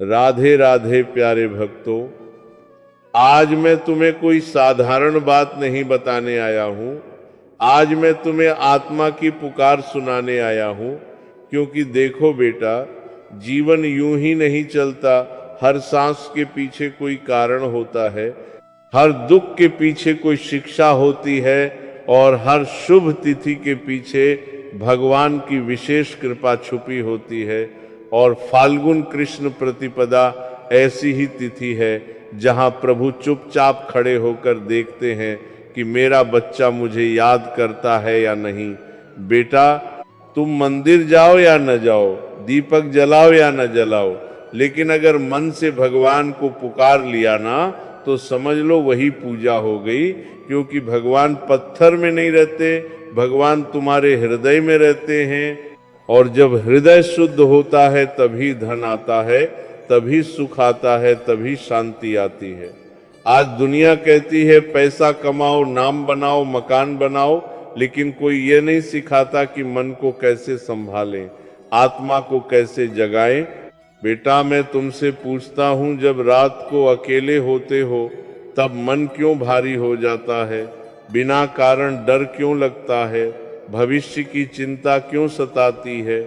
राधे राधे प्यारे भक्तों, आज मैं तुम्हें कोई साधारण बात नहीं बताने आया हूं। आज मैं तुम्हें आत्मा की पुकार सुनाने आया हूं। क्योंकि देखो बेटा, जीवन यूं ही नहीं चलता। हर सांस के पीछे कोई कारण होता है, हर दुख के पीछे कोई शिक्षा होती है, और हर शुभ तिथि के पीछे भगवान की विशेष कृपा छुपी होती है। और फाल्गुन कृष्ण प्रतिपदा ऐसी ही तिथि है जहां प्रभु चुपचाप खड़े होकर देखते हैं कि मेरा बच्चा मुझे याद करता है या नहीं। बेटा, तुम मंदिर जाओ या न जाओ, दीपक जलाओ या न जलाओ, लेकिन अगर मन से भगवान को पुकार लिया ना, तो समझ लो वही पूजा हो गई। क्योंकि भगवान पत्थर में नहीं रहते, भगवान तुम्हारे हृदय में रहते हैं। और जब हृदय शुद्ध होता है तभी धन आता है, तभी सुख आता है, तभी शांति आती है। आज दुनिया कहती है पैसा कमाओ, नाम बनाओ, मकान बनाओ, लेकिन कोई ये नहीं सिखाता कि मन को कैसे संभालें, आत्मा को कैसे जगाएं। बेटा, मैं तुमसे पूछता हूं, जब रात को अकेले होते हो तब मन क्यों भारी हो जाता है? बिना कारण डर क्यों लगता है? भविष्य की चिंता क्यों सताती है?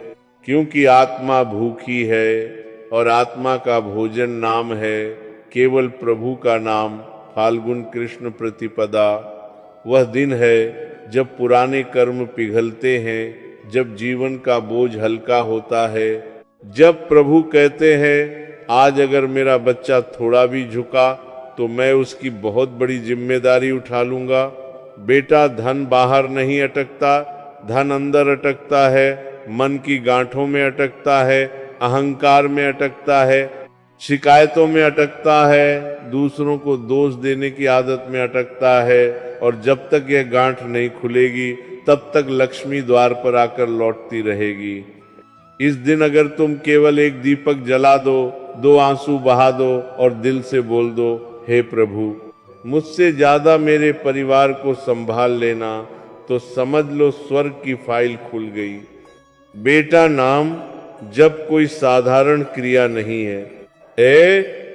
क्योंकि आत्मा भूखी है, और आत्मा का भोजन नाम है, केवल प्रभु का नाम। फाल्गुन कृष्ण प्रतिपदा वह दिन है जब पुराने कर्म पिघलते हैं, जब जीवन का बोझ हल्का होता है, जब प्रभु कहते हैं आज अगर मेरा बच्चा थोड़ा भी झुका तो मैं उसकी बहुत बड़ी जिम्मेदारी उठा लूंगा। बेटा, धन बाहर नहीं अटकता, धन अंदर अटकता है, मन की गांठों में अटकता है, अहंकार में अटकता है, शिकायतों में अटकता है, दूसरों को दोष देने की आदत में अटकता है। और जब तक यह गांठ नहीं खुलेगी तब तक लक्ष्मी द्वार पर आकर लौटती रहेगी। इस दिन अगर तुम केवल एक दीपक जला दो, दो आंसू बहा दो और दिल से बोल दो, हे प्रभु, मुझसे ज्यादा मेरे परिवार को संभाल लेना, तो समझ लो स्वर्ग की फाइल खुल गई। बेटा, नाम जब कोई साधारण क्रिया नहीं है,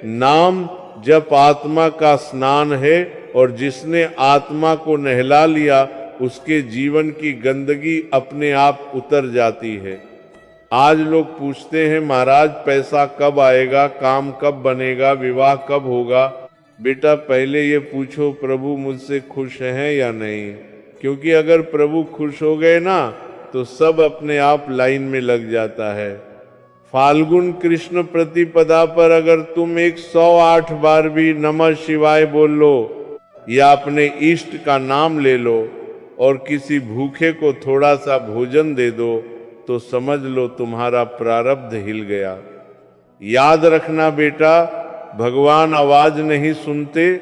नाम जब आत्मा का स्नान है, और जिसने आत्मा को नहला लिया उसके जीवन की गंदगी अपने आप उतर जाती है। आज लोग पूछते हैं महाराज पैसा कब आएगा, काम कब बनेगा, विवाह कब होगा। बेटा, पहले ये पूछो प्रभु मुझसे खुश हैं या नहीं। क्योंकि अगर प्रभु खुश हो गए ना तो सब अपने आप लाइन में लग जाता है। फाल्गुन कृष्ण प्रतिपदा पर अगर तुम 108 बार भी नमः शिवाय बोल लो, या अपने इष्ट का नाम ले लो, और किसी भूखे को थोड़ा सा भोजन दे दो, तो समझ लो तुम्हारा प्रारब्ध हिल गया। याद रखना बेटा, भगवान आवाज नहीं सुनते,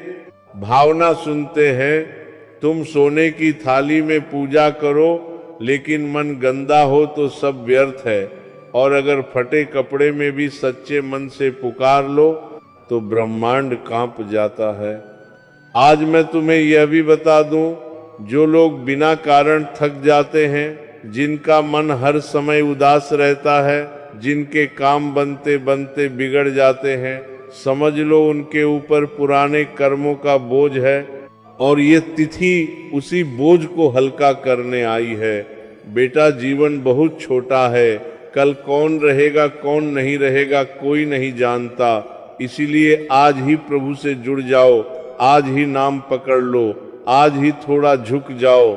भावना सुनते हैं। तुम सोने की थाली में पूजा करो, लेकिन मन गंदा हो तो सब व्यर्थ है। और अगर फटे कपड़े में भी सच्चे मन से पुकार लो तो ब्रह्मांड कांप जाता है। आज मैं तुम्हें यह भी बता दूं, जो लोग बिना कारण थक जाते हैं, जिनका मन हर समय उदास रहता है, जिनके काम बनते बनते बिगड़ जाते हैं, समझ लो उनके ऊपर पुराने कर्मों का बोझ है, और ये तिथि उसी बोझ को हल्का करने आई है। बेटा, जीवन बहुत छोटा है, कल कौन रहेगा कौन नहीं रहेगा कोई नहीं जानता। इसीलिए आज ही प्रभु से जुड़ जाओ, आज ही नाम पकड़ लो, आज ही थोड़ा झुक जाओ।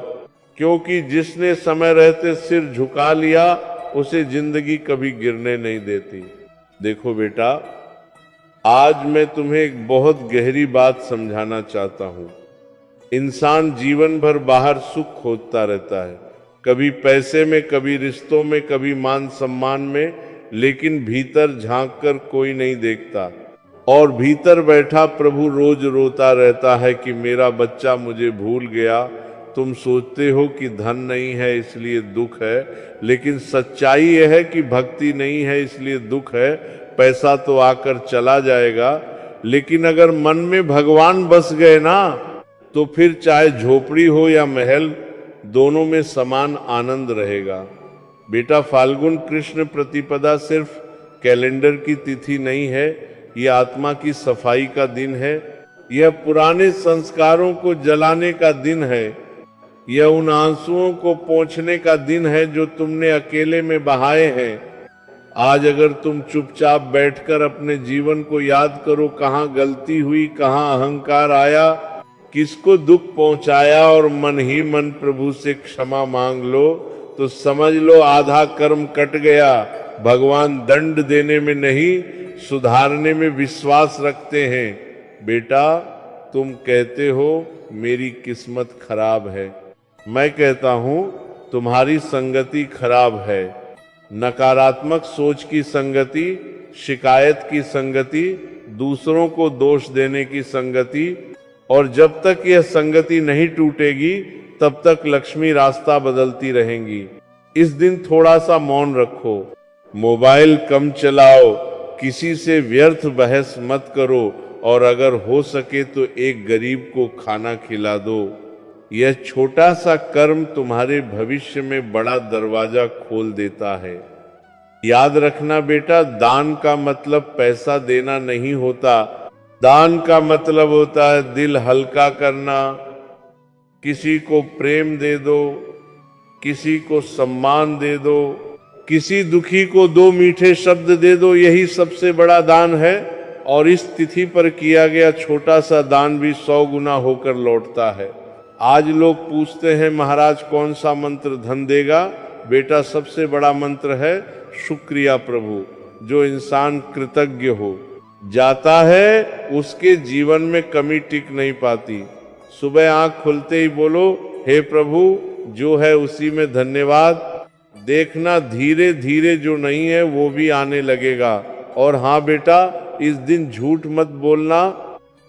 क्योंकि जिसने समय रहते सिर झुका लिया उसे जिंदगी कभी गिरने नहीं देती। देखो बेटा, आज मैं तुम्हें एक बहुत गहरी बात समझाना चाहता हूँ। इंसान जीवन भर बाहर सुख खोजता रहता है, कभी पैसे में, कभी रिश्तों में, कभी मान सम्मान में, लेकिन भीतर झांक कर कोई नहीं देखता। और भीतर बैठा प्रभु रोज रोता रहता है कि मेरा बच्चा मुझे भूल गया। तुम सोचते हो कि धन नहीं है इसलिए दुख है, लेकिन सच्चाई यह है कि भक्ति नहीं है इसलिए दुख है। पैसा तो आकर चला जाएगा, लेकिन अगर मन में भगवान बस गए ना, तो फिर चाहे झोपड़ी हो या महल, दोनों में समान आनंद रहेगा। बेटा, फाल्गुन कृष्ण प्रतिपदा सिर्फ कैलेंडर की तिथि नहीं है, यह आत्मा की सफाई का दिन है। यह पुराने संस्कारों को जलाने का दिन है। यह उन आंसुओं को पोंछने का दिन है जो तुमने अकेले में बहाए हैं। आज अगर तुम चुपचाप बैठकर अपने जीवन को याद करो, कहाँ गलती हुई, कहाँ अहंकार आया, किसको दुख पहुंचाया, और मन ही मन प्रभु से क्षमा मांग लो, तो समझ लो आधा कर्म कट गया। भगवान दंड देने में नहीं, सुधारने में विश्वास रखते हैं। बेटा, तुम कहते हो मेरी किस्मत खराब है, मैं कहता हूं तुम्हारी संगति खराब है। नकारात्मक सोच की संगति, शिकायत की संगति, दूसरों को दोष देने की संगति, और जब तक यह संगति नहीं टूटेगी तब तक लक्ष्मी रास्ता बदलती रहेंगी। इस दिन थोड़ा सा मौन रखो, मोबाइल कम चलाओ, किसी से व्यर्थ बहस मत करो, और अगर हो सके तो एक गरीब को खाना खिला दो। यह छोटा सा कर्म तुम्हारे भविष्य में बड़ा दरवाजा खोल देता है। याद रखना बेटा, दान का मतलब पैसा देना नहीं होता। दान का मतलब होता है दिल हल्का करना। किसी को प्रेम दे दो, किसी को सम्मान दे दो, किसी दुखी को 2 मीठे शब्द दे दो, यही सबसे बड़ा दान है। और इस तिथि पर किया गया छोटा सा दान भी 100 गुना होकर लौटता है। आज लोग पूछते हैं महाराज कौन सा मंत्र धन देगा? बेटा, सबसे बड़ा मंत्र है शुक्रिया प्रभु। जो इंसान कृतज्ञ हो जाता है, उसके जीवन में कमी टिक नहीं पाती। सुबह आंख खुलते ही बोलो, हे प्रभु, जो है उसी में धन्यवाद। देखना धीरे धीरे जो नहीं है वो भी आने लगेगा। और हाँ बेटा, इस दिन झूठ मत बोलना,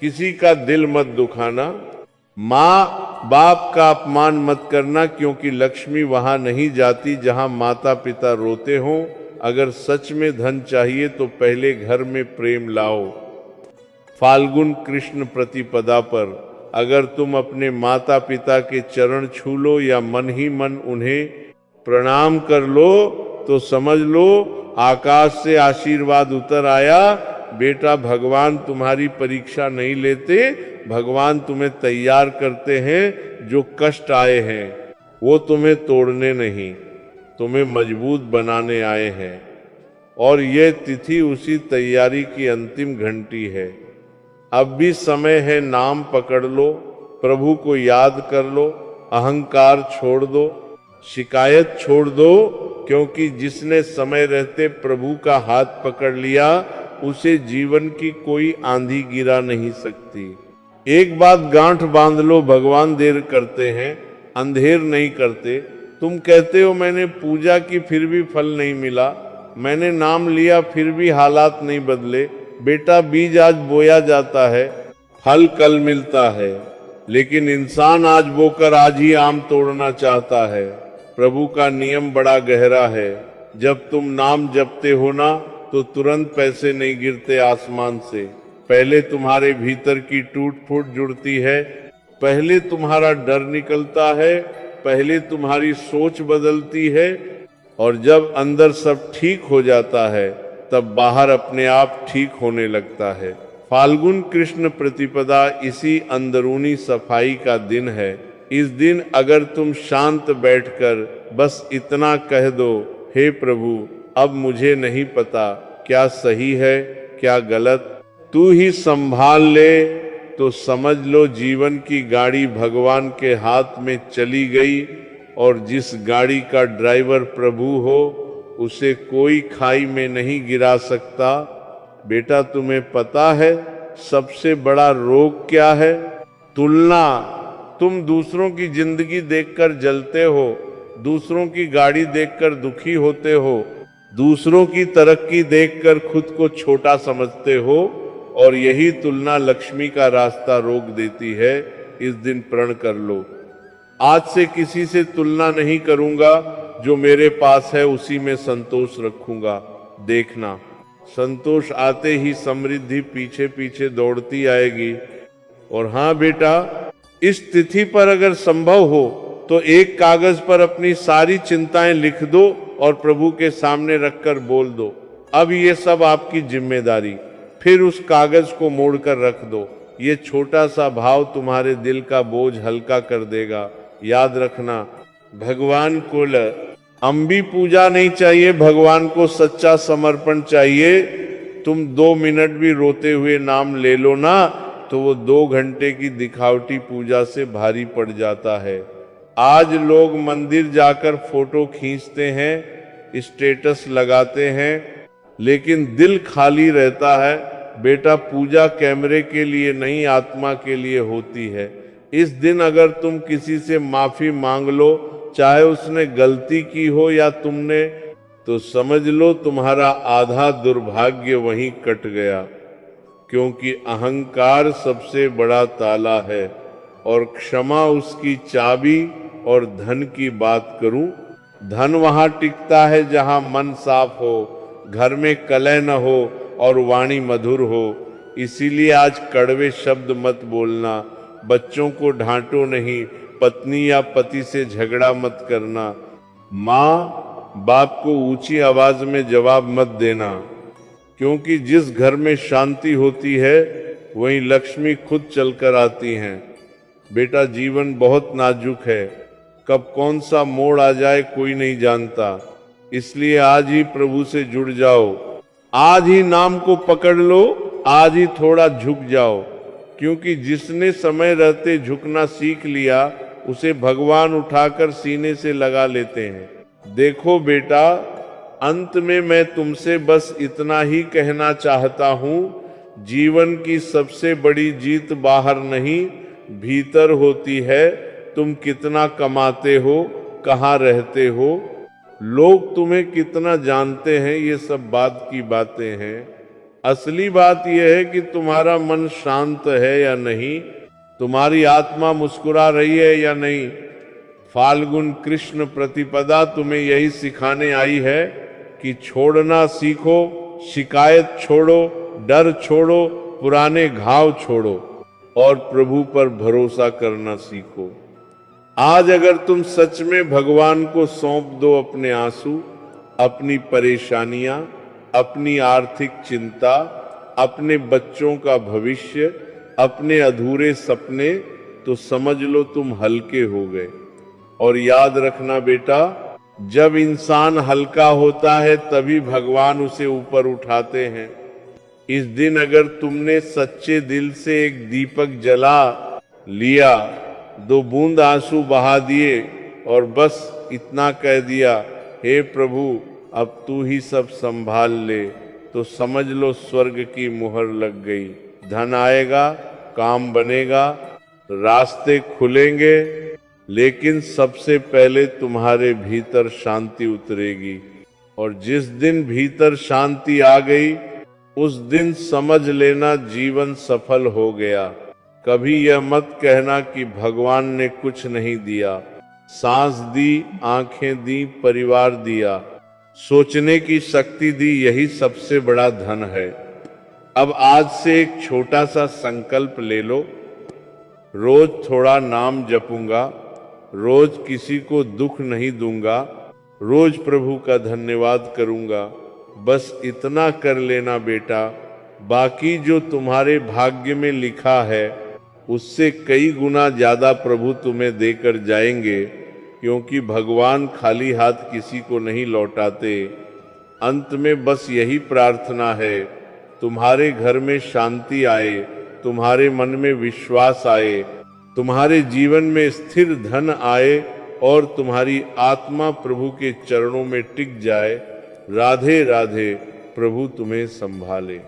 किसी का दिल मत दुखाना, माँ बाप का अपमान मत करना, क्योंकि लक्ष्मी वहां नहीं जाती जहां माता पिता रोते हों। अगर सच में धन चाहिए तो पहले घर में प्रेम लाओ। फाल्गुन कृष्ण प्रतिपदा पर अगर तुम अपने माता पिता के चरण छू लो या मन ही मन उन्हें प्रणाम कर लो, तो समझ लो आकाश से आशीर्वाद उतर आया। बेटा, भगवान तुम्हारी परीक्षा नहीं लेते, भगवान तुम्हें तैयार करते हैं। जो कष्ट आए हैं वो तुम्हें तोड़ने नहीं, तुम्हें मजबूत बनाने आए हैं। और ये तिथि उसी तैयारी की अंतिम घंटी है। अब भी समय है, नाम पकड़ लो, प्रभु को याद कर लो, अहंकार छोड़ दो, शिकायत छोड़ दो, क्योंकि जिसने समय रहते प्रभु का हाथ पकड़ लिया, उसे जीवन की कोई आंधी गिरा नहीं सकती। एक बात गांठ बांध लो, भगवान देर करते हैं, अंधेर नहीं करते। तुम कहते हो मैंने पूजा की फिर भी फल नहीं मिला, मैंने नाम लिया फिर भी हालात नहीं बदले। बेटा, बीज आज बोया जाता है, फल कल मिलता है, लेकिन इंसान आज बोकर आज ही आम तोड़ना चाहता है। प्रभु का नियम बड़ा गहरा है। जब तुम नाम जपते हो ना, तो तुरंत पैसे नहीं गिरते आसमान से। पहले तुम्हारे भीतर की टूट फूट जुड़ती है, पहले तुम्हारा डर निकलता है, पहले तुम्हारी सोच बदलती है, और जब अंदर सब ठीक हो जाता है तब बाहर अपने आप ठीक होने लगता है। फाल्गुन कृष्ण प्रतिपदा इसी अंदरूनी सफाई का दिन है। इस दिन अगर तुम शांत बैठकर बस इतना कह दो, हे प्रभु, अब मुझे नहीं पता क्या सही है क्या गलत, तू ही संभाल ले, तो समझ लो जीवन की गाड़ी भगवान के हाथ में चली गई। और जिस गाड़ी का ड्राइवर प्रभु हो, उसे कोई खाई में नहीं गिरा सकता। बेटा, तुम्हें पता है सबसे बड़ा रोग क्या है? तुलना। तुम दूसरों की जिंदगी देखकर जलते हो, दूसरों की गाड़ी देखकर दुखी होते हो, दूसरों की तरक्की देखकर खुद को छोटा समझते हो, और यही तुलना लक्ष्मी का रास्ता रोक देती है। इस दिन प्रण कर लो, आज से किसी से तुलना नहीं करूंगा, जो मेरे पास है उसी में संतोष रखूंगा। देखना, संतोष आते ही समृद्धि पीछे पीछे दौड़ती आएगी। और हाँ बेटा, इस तिथि पर अगर संभव हो तो एक कागज पर अपनी सारी चिंताएं लिख दो और प्रभु के सामने रखकर बोल दो, अब ये सब आपकी जिम्मेदारी। फिर उस कागज को मोड़कर रख दो। ये छोटा सा भाव तुम्हारे दिल का बोझ हल्का कर देगा। याद रखना, भगवान को अम्बी पूजा नहीं चाहिए, भगवान को सच्चा समर्पण चाहिए। तुम 2 मिनट भी रोते हुए नाम ले लो ना, तो वो 2 घंटे की दिखावटी पूजा से भारी पड़ जाता है। आज लोग मंदिर जाकर फोटो खींचते हैं, स्टेटस लगाते हैं, लेकिन दिल खाली रहता है। बेटा, पूजा कैमरे के लिए नहीं, आत्मा के लिए होती है। इस दिन अगर तुम किसी से माफी मांग लो, चाहे उसने गलती की हो या तुमने, तो समझ लो तुम्हारा आधा दुर्भाग्य वहीं कट गया। क्योंकि अहंकार सबसे बड़ा ताला है और क्षमा उसकी चाबी। और धन की बात करूं, धन वहां टिकता है जहां मन साफ हो, घर में कलह न हो और वाणी मधुर हो। इसीलिए आज कड़वे शब्द मत बोलना, बच्चों को डांटो नहीं, पत्नी या पति से झगड़ा मत करना, माँ बाप को ऊंची आवाज में जवाब मत देना। क्योंकि जिस घर में शांति होती है वहीं लक्ष्मी खुद चलकर आती हैं। बेटा, जीवन बहुत नाजुक है, कब कौन सा मोड़ आ जाए कोई नहीं जानता। इसलिए आज ही प्रभु से जुड़ जाओ, आज ही नाम को पकड़ लो, आज ही थोड़ा झुक जाओ। क्योंकि जिसने समय रहते झुकना सीख लिया, उसे भगवान उठाकर सीने से लगा लेते हैं। देखो बेटा, अंत में मैं तुमसे बस इतना ही कहना चाहता हूं, जीवन की सबसे बड़ी जीत बाहर नहीं, भीतर होती है। तुम कितना कमाते हो, कहाँ रहते हो, लोग तुम्हें कितना जानते हैं, ये सब बात की बातें हैं। असली बात यह है कि तुम्हारा मन शांत है या नहीं, तुम्हारी आत्मा मुस्कुरा रही है या नहीं। फाल्गुन कृष्ण प्रतिपदा तुम्हें यही सिखाने आई है कि छोड़ना सीखो, शिकायत छोड़ो, डर छोड़ो, पुराने घाव छोड़ो और प्रभु पर भरोसा करना सीखो। आज अगर तुम सच में भगवान को सौंप दो अपने आंसू, अपनी परेशानियां, अपनी आर्थिक चिंता, अपने बच्चों का भविष्य, अपने अधूरे सपने, तो समझ लो तुम हल्के हो गए। और याद रखना बेटा, जब इंसान हल्का होता है तभी भगवान उसे ऊपर उठाते हैं। इस दिन अगर तुमने सच्चे दिल से एक दीपक जला लिया, 2 बूंद आंसू बहा दिए और बस इतना कह दिया, हे प्रभु अब तू ही सब संभाल ले, तो समझ लो स्वर्ग की मुहर लग गई। धन आएगा, काम बनेगा, रास्ते खुलेंगे, लेकिन सबसे पहले तुम्हारे भीतर शांति उतरेगी। और जिस दिन भीतर शांति आ गई, उस दिन समझ लेना जीवन सफल हो गया। कभी यह मत कहना कि भगवान ने कुछ नहीं दिया। सांस दी, आंखें दी, परिवार दिया, सोचने की शक्ति दी, यही सबसे बड़ा धन है। अब आज से एक छोटा सा संकल्प ले लो, रोज थोड़ा नाम जपूंगा, रोज किसी को दुख नहीं दूंगा, रोज प्रभु का धन्यवाद करूंगा। बस इतना कर लेना बेटा, बाकी जो तुम्हारे भाग्य में लिखा है उससे कई गुना ज्यादा प्रभु तुम्हें देकर जाएंगे, क्योंकि भगवान खाली हाथ किसी को नहीं लौटाते। अंत में बस यही प्रार्थना है, तुम्हारे घर में शांति आए, तुम्हारे मन में विश्वास आए, तुम्हारे जीवन में स्थिर धन आए और तुम्हारी आत्मा प्रभु के चरणों में टिक जाए। राधे राधे, प्रभु तुम्हें संभाले।